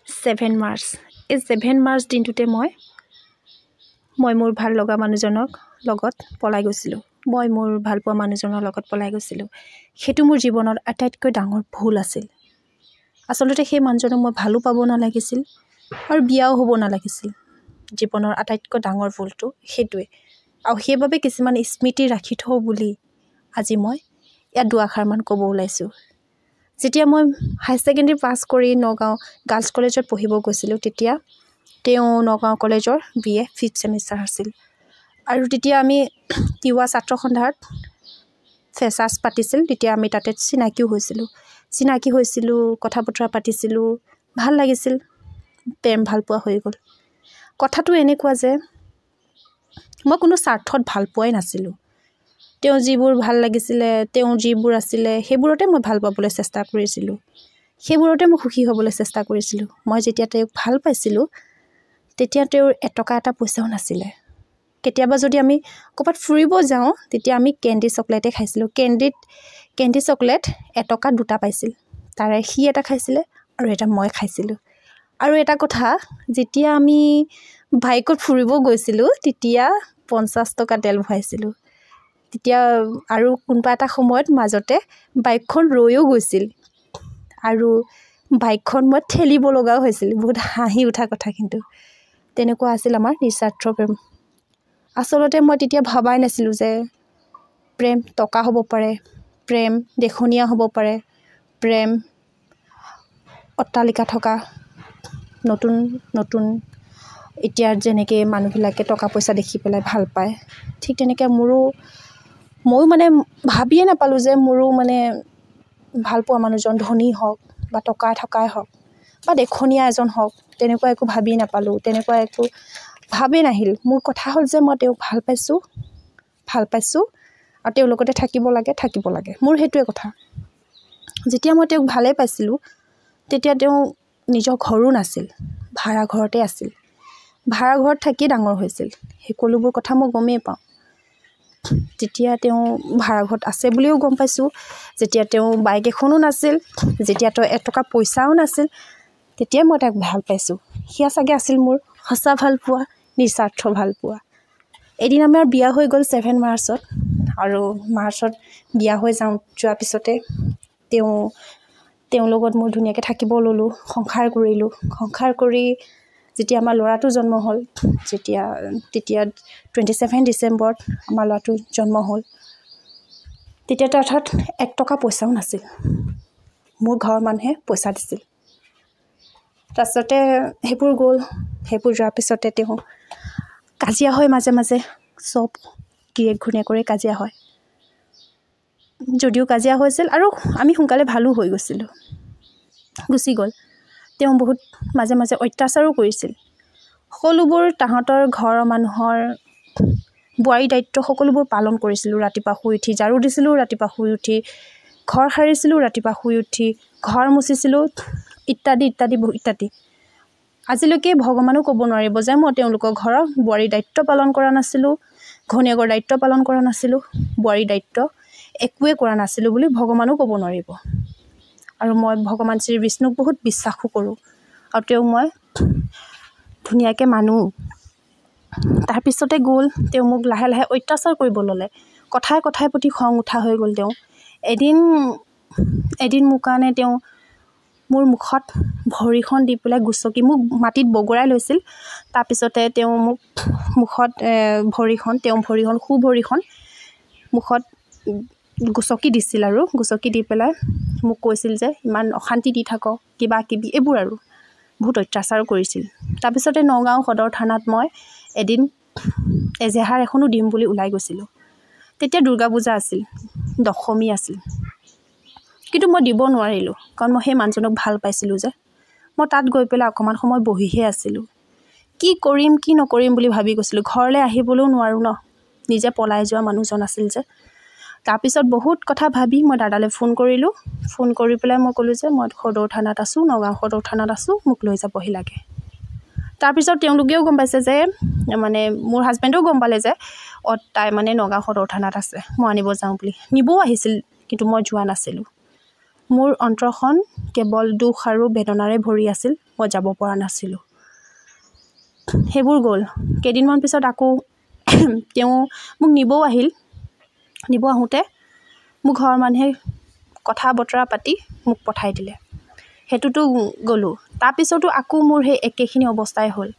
7 March এই 7 March দিনটোতে মই মোৰ ভাল লগা মানুহজনক লগত পলাই গৈছিলোঁ। মই মোৰ ভাল পোৱা মানুহজনৰ লগত পলাই গৈছিলোঁ। সেইটো মোৰ জীৱনৰ আটাইতকৈ ডাঙৰ ভুল আছিল। আচলতে সেই মানুহজনক মই ভালো পাব নালাগিছিল আৰু বিয়াও হ'ব নালাগিছিল। জীৱনৰ আটাইতকৈ ডাঙৰ ভুলটো সেইটোৱে। আৰু সেইবাবে কিছুমান স্মৃতি ৰাখি থওঁ বুলি আজি মই ইয়াত দুআষাৰমান ক'ব ওলাইছোঁ। যেতিয়া মই হাই ছেকেণ্ডেৰী পাছ কৰি নগাঁও গাৰ্লছ কলেজত পঢ়িব গৈছিলোঁ, তেতিয়া তেওঁ নগাঁও কলেজৰ BA 5th ছেমিষ্টাৰ আছিল। আৰু তেতিয়া আমি তিৱা ছাত্ৰ সন্থাত ফ্ৰেছাৰ্ছ পাতিছিল। তেতিয়া আমি তাতে চিনাকি হৈছিলোঁ, কথা বতৰা পাতিছিলোঁ, ভাল লাগিছিল, প্ৰেম ভাল পোৱা হৈ গ'ল। কথাটো এনেকুৱা যে মই কোনো স্বাৰ্থত ভাল পোৱাই নাছিলোঁ। তেওঁ যিবোৰ ভাল লাগিছিলে, তেওঁ যিবোৰ আছিলে, সেইবোৰতে মই ভাল পাবলৈ চেষ্টা কৰিছিলোঁ, সেইবোৰতে মই সুখী হ'বলৈ চেষ্টা কৰিছিলোঁ। মই যেতিয়া তেওঁক ভাল পাইছিলোঁ, তেতিয়া তেওঁৰ এটকা এটা পইচাও নাছিলে। কেতিয়াবা যদি আমি ক'ৰবাত ফুৰিব যাওঁ, তেতিয়া আমি কেণ্ডি চকলেটে খাইছিলোঁ। কেণ্ডি চকলেট এটকা 2টা পাইছিল। তাৰে সি এটা খাইছিলে আৰু এটা মই খাইছিলোঁ। আৰু এটা কথা, যেতিয়া আমি বাইকত ফুৰিব গৈছিলোঁ, তেতিয়া 50 টকা তেল ভৰাইছিলোঁ। তেতিয়া আৰু কোনোবা এটা সময়ত মাজতে বাইকখন ৰৈও গৈছিল আৰু বাইকখন মই ঠেলিব লগাও হৈছিল। বহুত হাঁহি উঠা কথা, কিন্তু তেনেকুৱা আছিল আমাৰ নিস্বাৰ্থ প্ৰেম। আচলতে মই তেতিয়া ভবাই নাছিলোঁ যে প্ৰেম টকা হ'ব পাৰে, প্ৰেম দেখনীয়া হ'ব পাৰে, প্ৰেম অট্টালিকা থকা নতুন এতিয়া যেনেকৈ মানুহবিলাকে টকা পইচা দেখি পেলাই ভাল পায়, ঠিক তেনেকৈ ময়ো মানে ভাবিয়ে নাপালোঁ যে মোৰো মানে ভাল পোৱা মানুহজন ধনী হওক বা টকা থকাই হওক বা দেখনীয়া এজন হওক, তেনেকুৱা একো ভাবিয়ে নাপালোঁ। তেনেকুৱা একো ভাবেই নাহিল। মোৰ কথা হ'ল যে মই তেওঁক ভাল পাইছোঁ আৰু তেওঁৰ লগতে থাকিব লাগে। মোৰ সেইটোৱে কথা। যেতিয়া মই তেওঁক ভালেই পাইছিলোঁ, তেতিয়া তেওঁ নিজৰ ঘৰো নাছিল, ভাড়া ঘৰতে আছিল। ভাড়া ঘৰত থাকি ডাঙৰ হৈছিল। সকলোবোৰ কথা মই গমেই পাওঁ। যেতিয়া তেওঁ ভাড়া ঘৰত আছে বুলিও গম পাইছোঁ, যেতিয়া তেওঁ বাইক এখনো নাছিল, যেতিয়া তেওঁ এটকা পইচাও নাছিল, তেতিয়াই মই তাক ভাল পাইছোঁ। সেয়া চাগে আছিল মোৰ সঁচা ভাল পোৱা, নিস্বাৰ্থ ভাল পোৱা। এদিন আমাৰ বিয়া হৈ গ'ল 7 মাৰ্চত। আৰু মাৰ্চত বিয়া হৈ যোৱাৰ পিছতে তেওঁৰ লগত মই ধুনীয়াকৈ থাকিব ল'লোঁ, সংসাৰ কৰিলোঁ। সংসাৰ কৰি যেতিয়া আমাৰ ল'ৰাটো জন্ম হ'ল, তেতিয়া 27 ডিচেম্বৰত আমাৰ ল'ৰাটো জন্ম হ'ল, তেতিয়া তাৰ হাতত 1 টকা পইচাও নাছিল। মোৰ ঘৰৰ মানুহে পইচা দিছিল। তাৰপিছতে সেইবোৰ গ'ল। সেইবোৰ যোৱাৰ পিছতে তেওঁ কাজিয়া হয় মাজে মাজে, চব গিৰিয়েক ঘৈণীয়েকৰে কাজিয়া হয়। যদিও কাজিয়া হৈছিল আৰু আমি সোনকালে ভালো হৈ গুচি গ'ল। তেওঁ বহুত মাজে মাজে অত্যাচাৰো কৰিছিল। সকলোবোৰ তাহাঁতৰ ঘৰৰ মানুহৰ বোৱাৰী দায়িত্ব সকলোবোৰ পালন কৰিছিলোঁ। ৰাতিপুৱা শুই উঠি ঝাৰু দিছিলোঁ, ৰাতিপুৱা শুই উঠি ঘৰ সাৰিছিলোঁ, ৰাতিপুৱা শুই উঠি ঘৰ মুচিছিলোঁ, ইত্যাদি। আজিলৈকে ভগৱানেও ক'ব নোৱাৰিব যে মই তেওঁলোকৰ ঘৰৰ বোৱাৰীৰ দায়িত্ব পালন কৰা নাছিলোঁ, ঘৈণীয়েকৰ দায়িত্ব পালন কৰা নাছিলোঁ, বোৱাৰীৰ দায়িত্ব একোৱে কৰা নাছিলোঁ বুলি ভগৱানেও ক'ব নোৱাৰিব। আৰু মই ভগৱান শ্ৰী বিষ্ণুক বহুত বিশ্বাসো কৰোঁ আৰু তেওঁক মই ধুনীয়াকৈ মানো। তাৰপিছতে গ'ল, তেওঁ মোক লাহে লাহে অত্যাচাৰ কৰিব ল'লে। কথাই প্ৰতি খং উঠা হৈ গ'ল তেওঁ। এদিন মোৰ কাৰণে তেওঁ মোৰ মুখত ভৰিখন দি পেলাই গুচকি মোক মাটিত বগৰাই লৈছিল। তাৰপিছতে তেওঁ মোক মুখত সোঁ ভৰিখন মুখত গুচকি দিছিল আৰু গুচকি দি পেলাই মোক কৈছিল যে ইমান অশান্তি দি থাক, কিবা কিবি এইবোৰ আৰু বহুত অত্যাচাৰো কৰিছিল। তাৰপিছতে নগাঁও সদৰ থানাত মই এদিন এজেহাৰ এখনো দিম বুলি ওলাই গৈছিলোঁ। তেতিয়া দুৰ্গা পূজা আছিল, দশমী আছিল, কিন্তু মই দিব নোৱাৰিলোঁ, কাৰণ মই সেই মানুহজনক ভাল পাইছিলোঁ যে। মই তাত গৈ পেলাই অকণমান সময় বহিহে আছিলোঁ। কি কৰিম কি নকৰিম বুলি ভাবি গৈছিলোঁ। ঘৰলৈ আহিবলৈও নোৱাৰোঁ ন, নিজে পলাই যোৱা মানুহজন আছিল যে। তাৰপিছত বহুত কথা ভাবি মই দাদালৈ ফোন কৰিলোঁ। ফোন কৰি পেলাই মই ক'লোঁ যে মই সদৰ থানাত আছোঁ, নগাঁও সদৰ থানাত আছোঁ, মোক লৈ যাবহি লাগে। তাৰপিছত তেওঁলোকেও গম পাইছে যে, মানে মোৰ হাজবেণ্ডেও গম পালে যে তাই মানে নগাঁও সদৰ থানাত আছে, মই আনিব যাওঁ বুলি। নিবও আহিছিল, কিন্তু মই যোৱা নাছিলোঁ। মোৰ অন্তৰখন কেৱল দুখ আৰু বেদনাৰে ভৰি আছিল। মই যাব পৰা নাছিলোঁ। সেইবোৰ গ'ল। কেইদিনমান পিছত আকৌ তেওঁ মোক নিবও আহিল। নিব আহোঁতে মোক ঘৰৰ মানুহে কথা বতৰা পাতি মোক পঠাই দিলে। সেইটোতো গ'লোঁ। তাৰপিছতো আকৌ মোৰ সেই একেখিনি অৱস্থাই হ'ল।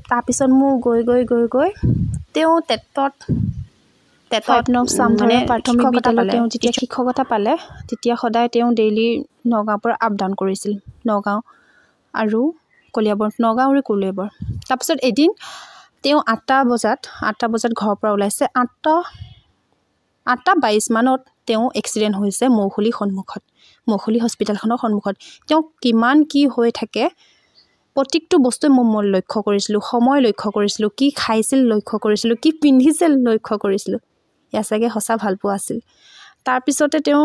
তাৰপিছত মোৰ গৈ তেওঁ টেটত মানে প্ৰাথমিক বিদ্যালয়ত তেওঁ যেতিয়া শিক্ষকতা পালে, তেতিয়া সদায় তেওঁ ডেইলি নগাঁৱৰ পৰা আপ ডাউন কৰিছিল। নগাঁও আৰু কলিয়াবৰ। তাৰপিছত এদিন তেওঁ 8টা বজাত ঘৰৰ পৰা ওলাইছে। 8:22 মানত তেওঁ এক্সিডেণ্ট হৈছে মৌখুলি হস্পিটেলখনৰ সন্মুখত। তেওঁ কিমান কি হৈ থাকে প্ৰত্যেকটো বস্তুৱে মই লক্ষ্য কৰিছিলোঁ, সময় লক্ষ্য কৰিছিলোঁ, কি খাইছিল লক্ষ্য কৰিছিলোঁ, কি পিন্ধিছিল লক্ষ্য কৰিছিলোঁ। এয়া চাগে সঁচা ভালপোৱা আছিল। তাৰপিছতে তেওঁ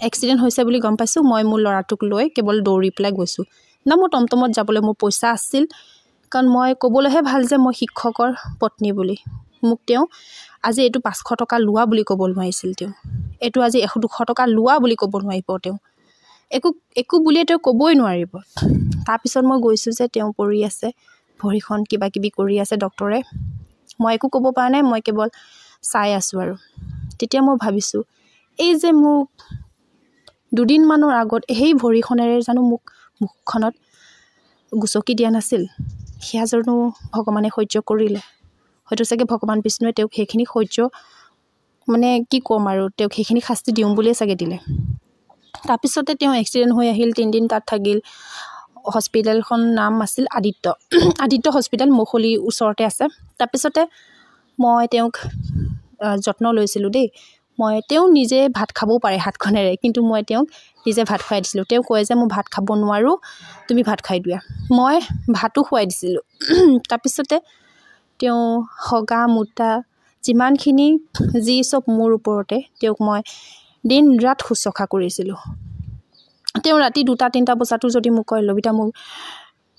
এক্সিডেণ্ট হৈছে বুলি গম পাইছোঁ। মই মোৰ ল'ৰাটোক লৈ কেৱল দৌৰি পেলাই গৈছোঁ। মোৰ টমটমত যাবলৈ মোৰ পইচা আছিল, কাৰণ মই ক'বলৈহে ভাল যে মই শিক্ষকৰ পত্নী বুলি। মোক তেওঁ আজি এইটো 500 টকা লোৱা বুলি ক'ব নোৱাৰিছিল। তেওঁ এইটো আজি 100-200 টকা লোৱা বুলি ক'ব নোৱাৰিব। তেওঁ একো বুলিয়ে তেওঁ ক'বই নোৱাৰিব। তাৰপিছত মই গৈছোঁ যে তেওঁ পৰি আছে, ভৰিখন কিবা কিবি কৰি আছে ডক্তৰে। মই একো ক'ব পৰা নাই, মই কেৱল চাই আছোঁ। আৰু তেতিয়া মই ভাবিছোঁ, এই যে মোক 2 দিনমানৰ আগত সেই ভৰিখনেৰে জানো মোক মুখখনত গুচকি দিয়া নাছিল, সেয়া জানো ভগৱানে সহ্য কৰিলে। হয়তো চাগে ভগৱান বিষ্ণুৱে তেওঁক সেইখিনি সহ্য, মানে কি ক'ম আৰু, তেওঁক সেইখিনি শাস্তি দিওঁ বুলিয়ে চাগে দিলে। তাৰপিছতে তেওঁ এক্সিডেণ্ট হৈ আহিল, 3 দিন তাত থাকিল। হস্পিটেলখন নাম আছিল আদিত্য হস্পিটেল, মৌখুলি ওচৰতে আছে। তাৰপিছতে মই তেওঁক যত্ন লৈছিলোঁ দেই। তেওঁ নিজে ভাত খাবও পাৰে হাতখনেৰে, কিন্তু মই তেওঁক নিজে ভাত খুৱাই দিছিলোঁ। তেওঁ কয় যে মই ভাত খাব নোৱাৰোঁ, তুমি ভাত খাই দিয়া। মই ভাতো খুৱাই দিছিলোঁ। তাৰপিছতে তেওঁ হগা মোটা যিমানখিনি যি চব মোৰ ওপৰতে, তেওঁক মই দিন ৰাত শুশ্ৰূষা কৰিছিলোঁ। তেওঁ ৰাতি 2-3 বজাতো যদি মোক কয়, লবিতা মোক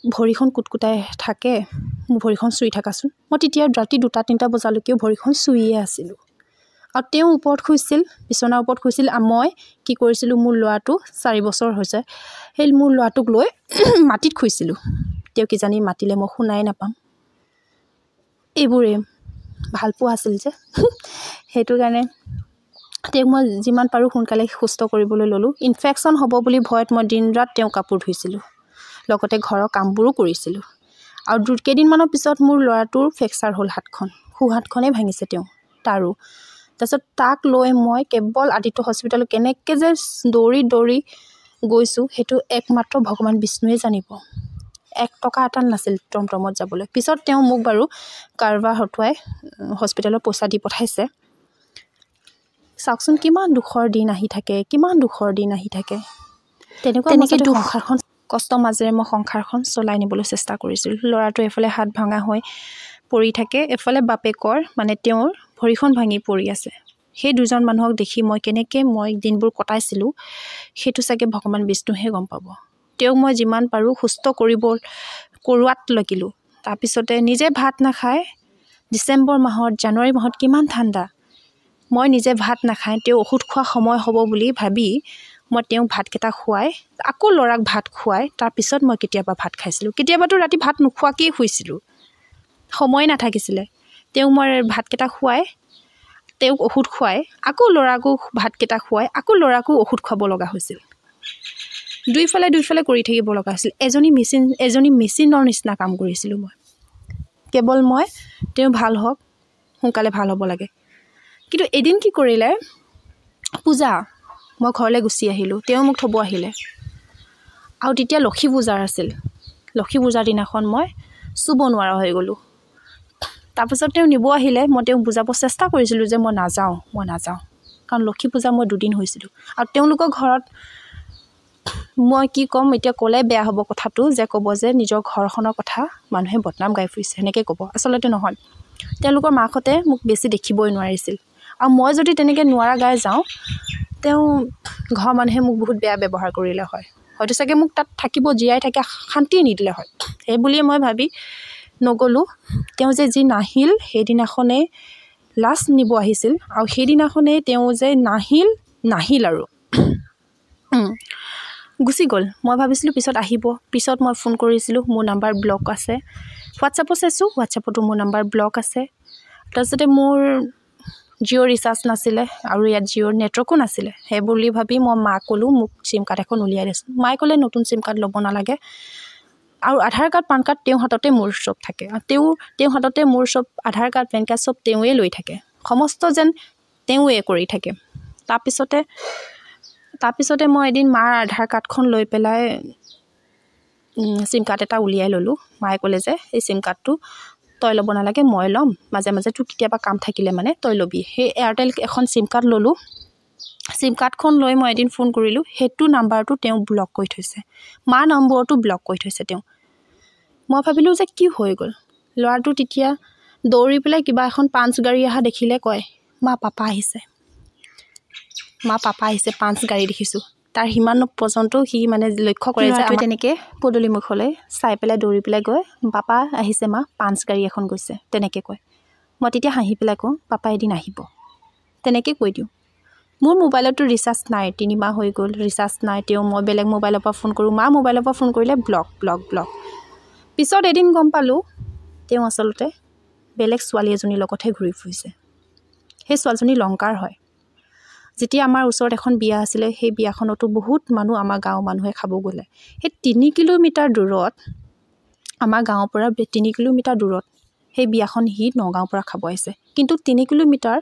ভৰিখন কুটকুটাই থাকে, মোৰ ভৰিখন চুই থাকাচোন, মই তেতিয়া ৰাতি 2-3 বজালৈকেও ভৰিখন চুইয়ে আছিলোঁ। আৰু তেওঁ ওপৰত শুইছিল, বিচনাৰ ওপৰত শুইছিল। মই কি কৰিছিলোঁ, মোৰ ল'ৰাটো 4 বছৰ হৈছে, সেই মোৰ ল'ৰাটোক লৈ মাটিত শুইছিলোঁ। তেওঁ কিজানি মাতিলে মই শুনাই নাপাম। এইবোৰে ভালপোৱা আছিল যে সেইটো কাৰণে তেওঁক মই যিমান পাৰোঁ সোনকালে সুস্থ কৰিবলৈ ল'লোঁ। ইনফেকশ্যন হ'ব বুলি ভয়ত মই দিন ৰাত তেওঁ কাপোৰ ধুইছিলোঁ, লগতে ঘৰৰ কামবোৰো কৰিছিলোঁ। আৰু কেইদিনমানৰ পিছত মোৰ ল'ৰাটোৰ ফ্ৰেকচাৰ হ'ল, সোঁহাতখনেই ভাঙিছে তেওঁ তাৰো। তাৰপিছত তাক লৈ মই কেৱল আদিত্য হস্পিটেলত কেনেকৈ যে দৌৰি গৈছোঁ, সেইটো একমাত্ৰ ভগৱান বিষ্ণুৱে জানিব। 1 টকা এটা নাছিল টমটমত যাবলৈ। পিছত তেওঁ মোক বাৰু কাৰোবাৰ হতুৱাই হস্পিটেলত পইচা দি পঠাইছে। চাওকচোন কিমান দুখৰ দিন আহি থাকে। তেনেকৈ সংসাৰখন কষ্টৰ মাজেৰে মই সংসাৰখন চলাই নিবলৈ চেষ্টা কৰিছিলোঁ। ল'ৰাটো এফালে হাত ভাঙা হৈ পৰি থাকে, এফালে বাপেকৰ মানে তেওঁৰ ভৰিখন ভাঙি পৰি আছে। সেই 2জন মানুহক দেখি মই কেনেকৈ দিনবোৰ কটাইছিলোঁ, সেইটো চাগে ভগৱান বিষ্ণুহে গম পাব। তেওঁক মই যিমান পাৰোঁ সুস্থ কৰোৱাত লাগিলোঁ। তাৰপিছতে নিজে ভাত নাখায়, ডিচেম্বৰ মাহত, জানুৱাৰী মাহত কিমান ঠাণ্ডা, মই নিজে ভাত নাখাই তেওঁ ঔষধ খোৱা সময় হ'ব বুলি ভাবি মই তেওঁক ভাতকেইটা খুৱাই, আকৌ ল'ৰাক ভাত খুৱাই, তাৰপিছত মই কেতিয়াবা ভাত খাইছিলোঁ। কেতিয়াবাতো ৰাতি ভাত নোখোৱাকেই শুইছিলোঁ, সময় নাথাকিছিলে। তেওঁক মই ভাতকেইটা খুৱাই, তেওঁক ঔষধ খুৱাই, আকৌ ল'ৰাকো ভাতকেইটা খুৱাই, আকৌ ল'ৰাকো ঔষধ খুৱাব লগা হৈছিল। দুইফালে কৰি থাকিব লগা হৈছিল। এজনী মেচিনৰ নিচিনা কাম কৰিছিলোঁ মই। কেৱল মই তেওঁ ভাল হওক, সোনকালে ভাল হ'ব লাগে। কিন্তু এদিন কি কৰিলে, পূজা, মই ঘৰলৈ গুচি আহিলোঁ। তেওঁ মোক থ'ব আহিলে। আৰু তেতিয়া লক্ষী পূজাৰ আছিল। লক্ষী পূজাৰ দিনাখন মই চুব নোৱাৰা হৈ গ'লোঁ। তাৰপিছত তেওঁ নিব আহিলে। মই তেওঁক বুজাব চেষ্টা কৰিছিলোঁ যে মই নাযাওঁ, কাৰণ লক্ষী পূজা মই 2 দিন হৈছিলোঁ। আৰু তেওঁলোকৰ ঘৰত মই কি ক'ম, এতিয়া ক'লে বেয়া হ'ব কথাটো, যে ক'ব যে নিজৰ ঘৰখনৰ কথা মানুহে বদনাম গাই ফুৰিছে, সেনেকৈ ক'ব। আচলতে নহয়, তেওঁলোকৰ মাকহঁতে মোক বেছি দেখিবই নোৱাৰিছিল। আৰু মই যদি তেনেকৈ নোৱাৰা গাই যাওঁ, তেওঁ ঘৰৰ মানুহে মোক বহুত বেয়া ব্যৱহাৰ কৰিলে হয়। হয়তো চাগে মোক তাত জীয়াই থাকি শান্তিয়ে নিদিলে হয়। সেই বুলিয়ে মই ভাবি নগ'লোঁ। তেওঁ যে যি নাহিল, সেইদিনাখনেই লাষ্ট নিব আহিছিল। আৰু সেইদিনাখনেই তেওঁ যে নাহিল আৰু গুচি গ'ল। মই ভাবিছিলোঁ পিছত আহিব। পিছত মই ফোন কৰিছিলোঁ, মোৰ নাম্বাৰ ব্লক আছে। হোৱাটছআপত চাইছোঁ, হোৱাটছআপতো মোৰ নাম্বাৰ ব্লক আছে। তাৰপিছতে মোৰ জিঅ' ৰিচাৰ্জ নাছিলে আৰু ইয়াত জিঅ'ৰ নেটৱৰ্কো নাছিলে। সেই বুলি ভাবি মই মাক ক'লোঁ মোক চিম কাৰ্ড এখন উলিয়াই দেচোন। মায়ে ক'লে নতুন চিম কাৰ্ড ল'ব নালাগে, আৰু আধাৰ কাৰ্ড পান কাৰ্ড তেওঁৰ হাততে মোৰ চব থাকে। তেওঁৰ হাততে মোৰ চব আধাৰ কাৰ্ড পেন কাৰ্ড চব তেওঁৱে লৈ থাকে, সমস্ত যেন তেওঁৱে কৰি থাকে। তাৰপিছতে মই এদিন মাৰ আধাৰ কাৰ্ডখন লৈ পেলাই চিম কাৰ্ড এটা উলিয়াই ল'লোঁ। মায়ে ক'লে যে এই চিম কাৰ্ডটো তই ল'ব নালাগে, মই ল'ম, মাজে মাজে তোৰ কেতিয়াবা কাম থাকিলে মানে তই ল'বি। সেই এয়াৰটেল এখন চিম কাৰ্ড ল'লোঁ। চিম কাৰ্ডখন লৈ মই এদিন ফোন কৰিলোঁ, সেইটো নাম্বাৰটো তেওঁ ব্লক কৰি থৈছে, মাৰ নম্বৰটো ব্লক কৰি থৈছে তেওঁ। মই ভাবিলোঁ যে কি হৈ গ'ল। ল'ৰাটো তেতিয়া দৌৰি পেলাই কিবা এখন পাঞ্চ গাড়ী অহা দেখিলে কয়, মা পাপা আহিছে, পাঞ্চ গাড়ী দেখিছোঁ। তাৰ সিমান পৰ্যন্ত সি মানে লক্ষ্য কৰে যে তেনেকৈ পদূলিমুখলৈ চাই পেলাই দৌৰি পেলাই গৈ, পাপা আহিছে মা, পাঞ্চ গাড়ী এখন গৈছে, তেনেকৈ কয়। মই তেতিয়া হাঁহি পেলাই কওঁ, পাপা এদিন আহিব, তেনেকৈ কৈ দিওঁ। মোৰ মোবাইলতো ৰিচাৰ্জ নাই, 3 মাহ হৈ গ'ল, ৰিচাৰ্জ নাই। মই বেলেগ মোবাইলৰ পৰা ফোন কৰোঁ, মাৰ মোবাইলৰ পৰা ফোন কৰিলে ব্লক। পিছত এদিন গম পালোঁ তেওঁ আচলতে বেলেগ ছোৱালী এজনীৰ লগতহে ঘূৰি ফুৰিছে। সেই ছোৱালীজনী লংকাৰ হয়। যেতিয়া আমাৰ ওচৰত এখন বিয়া আছিলে, সেই বিয়াখনতো বহুত মানুহ আমাৰ গাঁৱৰ মানুহে খাব গ'লে। সেই 3 কিলোমিটাৰ দূৰত, আমাৰ গাঁৱৰ পৰা 3 কিলোমিটাৰ দূৰত সেই বিয়াখন সি নগাঁৱৰ পৰা খাব আহিছে। কিন্তু 3 কিলোমিটাৰ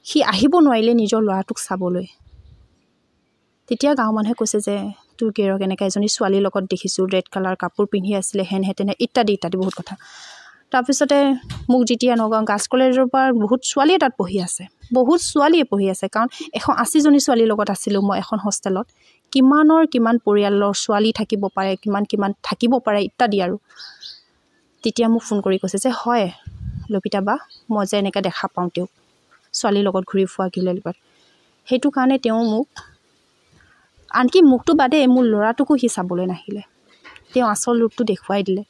সি আহিব নোৱাৰিলে নিজৰ ল'ৰাটোক চাবলৈ। তেতিয়া গাঁৱৰ মানুহে কৈছে যে তোৰ গেৰক এনেকৈ এজনী ছোৱালীৰ লগত দেখিছোঁ, ৰেড কালাৰ কাপোৰ পিন্ধি আছিলে, হেন ইত্যাদি বহুত কথা। তাৰপিছতে মোক যেতিয়া নগাঁও গাৰ্লছ কলেজৰ পৰা বহুত ছোৱালীয়ে তাত পঢ়ি আছে, কাৰণ 180জনী ছোৱালীৰ লগত আছিলোঁ মই এখন হোষ্টেলত। কিমান পৰিয়ালৰ ছোৱালী থাকিব পাৰে, কিমান থাকিব পাৰে ইত্যাদি আৰু। তেতিয়া মোক ফোন কৰি কৈছে যে হয় লবিতা বা, মই যে এনেকৈ দেখা পাওঁ তেওঁক ছোৱালীৰ লগত ঘূৰি ফুৰা কিললিবাত। সেইটো কাৰণে তেওঁ মোক, আনকি মোকতো বাদেই মোৰ ল'ৰাটোকো সি চাবলৈ নাহিলে। তেওঁ আচল ৰূপটো দেখুৱাই দিলে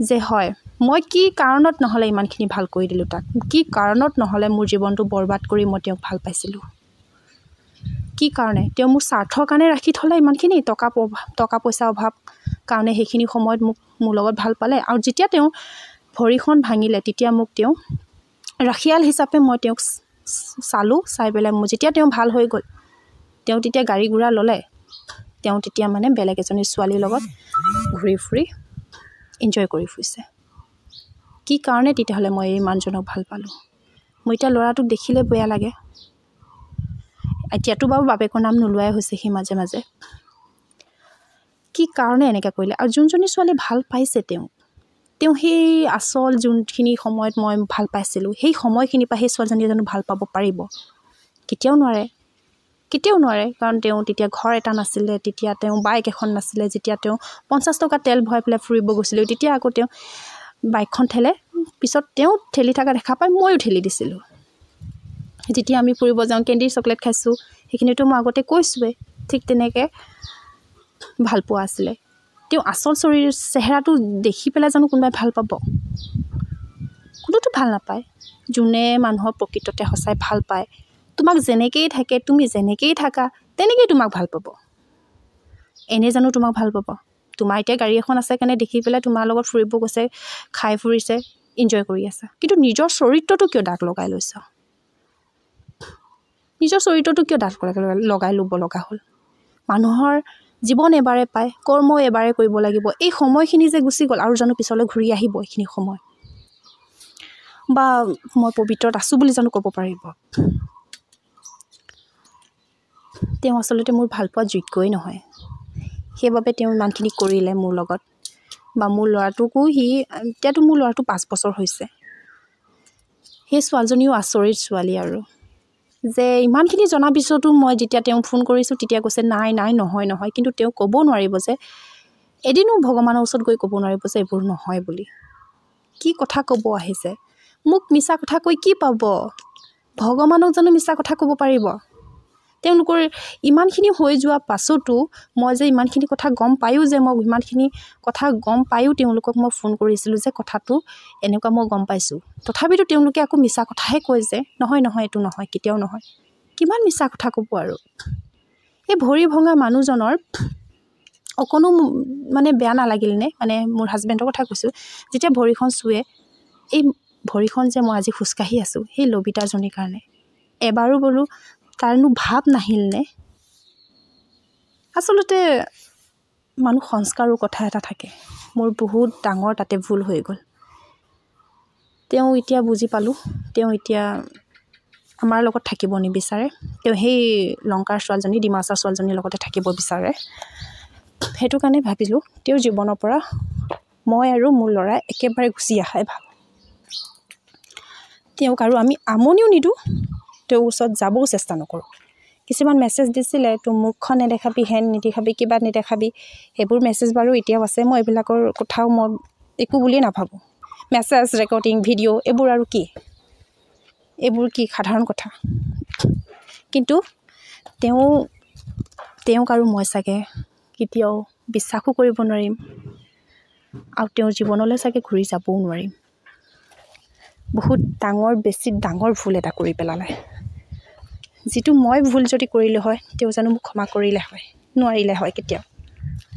যে হয় মই কি কাৰণত নহ'লে ইমানখিনি ভাল কৰি দিলোঁ তাক, কি কাৰণত নহ'লে মোৰ জীৱনটো বৰবাদ কৰি মই তেওঁক ভাল পাইছিলোঁ, কি কাৰণে তেওঁ মোৰ স্বাৰ্থৰ কাৰণে ৰাখি থ'লে ইমানখিনি, টকা পইচা অভাৱ কাৰণে সেইখিনি সময়ত মোৰ লগত ভাল পালে। আৰু যেতিয়া তেওঁ ভৰিখন ভাঙিলে তেতিয়া মোক তেওঁ ৰাখিয়াল হিচাপে মই তেওঁক চালোঁ। চাই পেলাই যেতিয়া তেওঁ ভাল হৈ গ'ল, তেওঁ তেতিয়া গাড়ী ঘোঁৰা ল'লে। তেওঁ তেতিয়া মানে বেলেগ এজনী ছোৱালীৰ লগত ঘূৰি ফুৰি এনজয় কৰি ফুৰিছে। কি কাৰণে তেতিয়াহ'লে মই এই মানুহজনক ভাল পালোঁ? মই এতিয়া ল'ৰাটোক দেখিলে বেয়া লাগে। এতিয়াতো বাৰু বাপেকৰ নাম নোলোৱাই হৈছে সি মাজে মাজে। কি কাৰণে এনেকৈ কৰিলে? আৰু যোনজনী ছোৱালী ভাল পাইছে তেওঁ সেই আচল যোনখিনি সময়ত মই ভাল পাইছিলোঁ, সেই সময়খিনিৰ পৰা সেই ছোৱালীজনী জানো ভাল পাব পাৰিব? কেতিয়াও নোৱাৰে। কাৰণ তেওঁ তেতিয়া ঘৰ এটা নাছিলে, তেতিয়া তেওঁ বাইক এখন নাছিলে। যেতিয়া তেওঁ 50 টকা তেল ভৰাই পেলাই ফুৰিব গৈছিলোঁ, তেতিয়া আকৌ তেওঁ বাইকখন ঠেলে, পিছত তেওঁ ঠেলি থকা দেখা পাই ময়ো ঠেলি দিছিলোঁ। যেতিয়া আমি ফুৰিব যাওঁ, কেণ্ডি চকলেট খাইছোঁ, সেইখিনিতো মই আগতে কৈছোঁৱেই। ঠিক তেনেকৈ ভাল পোৱা আছিলে। তেওঁ আচল চেহেৰাটো দেখি পেলাই জানো কোনোবাই ভাল পাব? কোনোতো ভাল নাপায়। যোনে মানুহৰ প্ৰকৃততে সঁচাই ভাল পায়, তোমাক যেনেকৈয়ে থাকে, তুমি যেনেকৈয়ে থাকা তেনেকৈয়ে তোমাক ভাল পাব। এনেই জানো তোমাক ভাল পাব? তোমাৰ এতিয়া গাড়ী এখন আছে কাৰণে দেখি পেলাই তোমাৰ লগত ফুৰিব গৈছে, খাই ফুৰিছে, এনজয় কৰি আছা। কিন্তু নিজৰ চৰিত্ৰটো কিয় দাগ লগাই লৈছ? নিজৰ চৰিত্ৰটো কিয় দাগ লগাই ল'ব লগা হ'ল? মানুহৰ জীৱন এবাৰে পায়, কৰ্ম এবাৰে কৰিব লাগিব। এই সময়খিনি যে গুচি গ'ল, আৰু জানো পিছলৈ ঘূৰি আহিব এইখিনি সময়? বা মই পবিত্ৰত আছোঁ বুলি জানো ক'ব পাৰিব? তেওঁ আচলতে মোৰ ভাল পোৱা যোগ্যই নহয়। সেইবাবে তেওঁ ইমানখিনি কৰিলে মোৰ লগত। বা মোৰ ল'ৰাটোকো এতিয়াতো মোৰ ল'ৰাটো 5 বছৰ হৈছে। সেই ছোৱালীজনীও আচৰিত ছোৱালী আৰু, যে ইমানখিনি জনাৰ পিছতো মই যেতিয়া তেওঁক ফোন কৰিছোঁ তেতিয়া কৈছে নাই নহয়। কিন্তু তেওঁ ক'ব নোৱাৰিব যে, এদিনো ভগৱানৰ ওচৰত গৈ ক'ব নোৱাৰিব যে এইবোৰ নহয় বুলি। কি কথা ক'ব আহিছে? মোক মিছা কথা কৈ কি পাব? ভগৱানক জানো মিছা কথা ক'ব পাৰিব? তেওঁলোকৰ ইমানখিনি হৈ যোৱা পাছতো মই যে ইমানখিনি কথা গম পায়ো তেওঁলোকক মই ফোন কৰিছিলোঁ যে কথাটো এনেকুৱা মই গম পাইছোঁ। তথাপিতো তেওঁলোকে আকৌ মিছা কথাহে কয় যে নহয় এইটো নহয়, কেতিয়াও নহয়। কিমান মিছা কথা ক'ব আৰু? এই ভৰি ভঙা মানুহজনৰ অকণো মানে বেয়া নালাগিল নে মানে মোৰ হাজবেণ্ডৰ কথা কৈছোঁ যেতিয়া ভৰিখন চুৱে এই ভৰিখন যে মই আজি খোজকাঢ়ি আছোঁ সেই লবিতাজনীৰ কাৰণে এবাৰো বোলো তাৰনো ভাৱ নাহিল নে আচলতে মানুহ সংস্কাৰৰ কথা এটা থাকে মোৰ বহুত ডাঙৰ তাতে ভুল হৈ গ'ল তেওঁ এতিয়া বুজি পালোঁ তেওঁ এতিয়া আমাৰ লগত থাকিব নিবিচাৰে তেওঁ সেই লংকাৰ ছোৱালীজনী ডিমাছাৰ ছোৱালীজনীৰ লগতে থাকিব বিচাৰে সেইটো কাৰণে ভাবিলোঁ তেওঁৰ জীৱনৰ পৰা মই আৰু মোৰ ল'ৰা একেবাৰে গুচি আহাই ভাল তেওঁক আৰু আমি আমনিও নিদিওঁ তেওঁৰ ওচৰত যাবও চেষ্টা নকৰোঁ কিছুমান মেছেজ দিছিলে তোৰ মুখখন নেদেখাবি হেন নেদেখাবি কিবা নেদেখাবি সেইবোৰ মেছেজ বাৰু এতিয়াও আছে মই এইবিলাকৰ কথাও মই একো বুলিয়ে নাভাবোঁ মেছেজ ৰেকৰ্ডিং ভিডিঅ' এইবোৰ আৰু কি এইবোৰ কি সাধাৰণ কথা কিন্তু তেওঁক আৰু মই চাগে কেতিয়াও বিশ্বাসো কৰিব নোৱাৰিম আৰু তেওঁৰ জীৱনলৈ চাগে ঘূৰি যাবও নোৱাৰিম বহুত বেছি ডাঙৰ ভুল এটা কৰি পেলালে যিটো মই ভুল যদি কৰিলে হয় তেওঁ জানো মোক ক্ষমা কৰিলে হয় নোৱাৰিলে হয় কেতিয়াও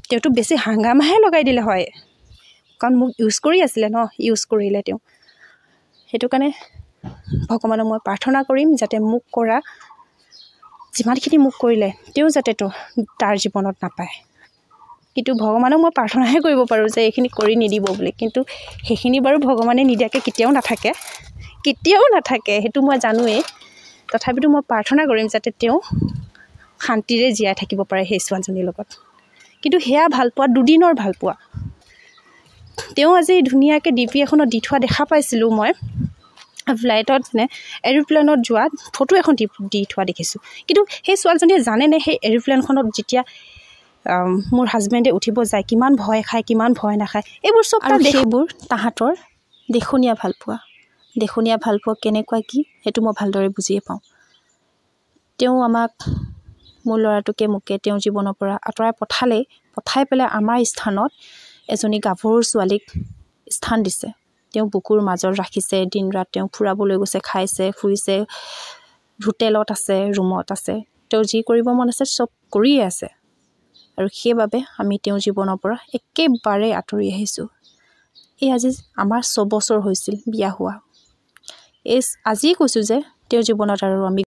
তেওঁতো বেছি হাংগামাহে লগাই দিলে হয় কাৰণ মোক ইউজ কৰি আছিলে ন ইউজ কৰিলে তেওঁ সেইটো কাৰণে ভগৱানক মই প্ৰাৰ্থনা কৰিম যাতে মোক কৰা যিমানখিনি মোক কৰিলে তেওঁ যাতে তাৰ জীৱনত নাপায় কিন্তু ভগৱানক মই প্ৰাৰ্থনাহে কৰিব পাৰোঁ যে এইখিনি কৰি নিদিব বুলি কিন্তু সেইখিনি বাৰু ভগৱানে নিদিয়াকৈ কেতিয়াও নাথাকে সেইটো মই জানোৱেই তথাপিতো মই প্ৰাৰ্থনা কৰিম যাতে তেওঁ শান্তিৰে জীয়াই থাকিব পাৰে সেই ছোৱালীজনীৰ লগত কিন্তু সেয়া ভালপোৱা দুদিনৰ ভালপোৱা তেওঁ আজি ধুনীয়াকৈ ডিপি এখনত দি থোৱা দেখা পাইছিলোঁ মই ফ্লাইটত নে এৰোপ্লেনত যোৱা ফটো এখন দি থোৱা দেখিছোঁ কিন্তু সেই ছোৱালীজনীয়ে জানেনে সেই এৰোপ্লেনখনত যেতিয়া মোৰ হাজবেণ্ডে উঠিব যায় কিমান ভয় খায় কিমান ভয় নাখায় এইবোৰ চব আৰু সেইবোৰ তাহাঁতৰ দেখনীয়া ভালপোৱা কেনেকুৱা কি সেইটো মই ভালদৰে বুজিয়ে পাওঁ তেওঁ আমাক মোৰ ল'ৰাটোকে মোকে তেওঁৰ জীৱনৰ পৰা আঁতৰাই পঠাই পেলাই আমাৰ স্থানত এজনী গাভৰু ছোৱালীক স্থান দিছে তেওঁ বুকুৰ মাজত ৰাখিছে দিন ৰাত তেওঁ ফুৰাবলৈ গৈছে খাইছে ফুৰিছে হোটেলত আছে ৰুমত আছে তেওঁ যি কৰিব মন আছে চব কৰিয়ে আছে আৰু সেইবাবে আমি তেওঁৰ জীৱনৰ পৰা একেবাৰে আঁতৰি আহিছোঁ এই আজি আমাৰ 6 বছৰ হৈছিল বিয়া হোৱা আজিয়ে কৈছোঁ যে তেওঁৰ জীৱনত আৰু আমি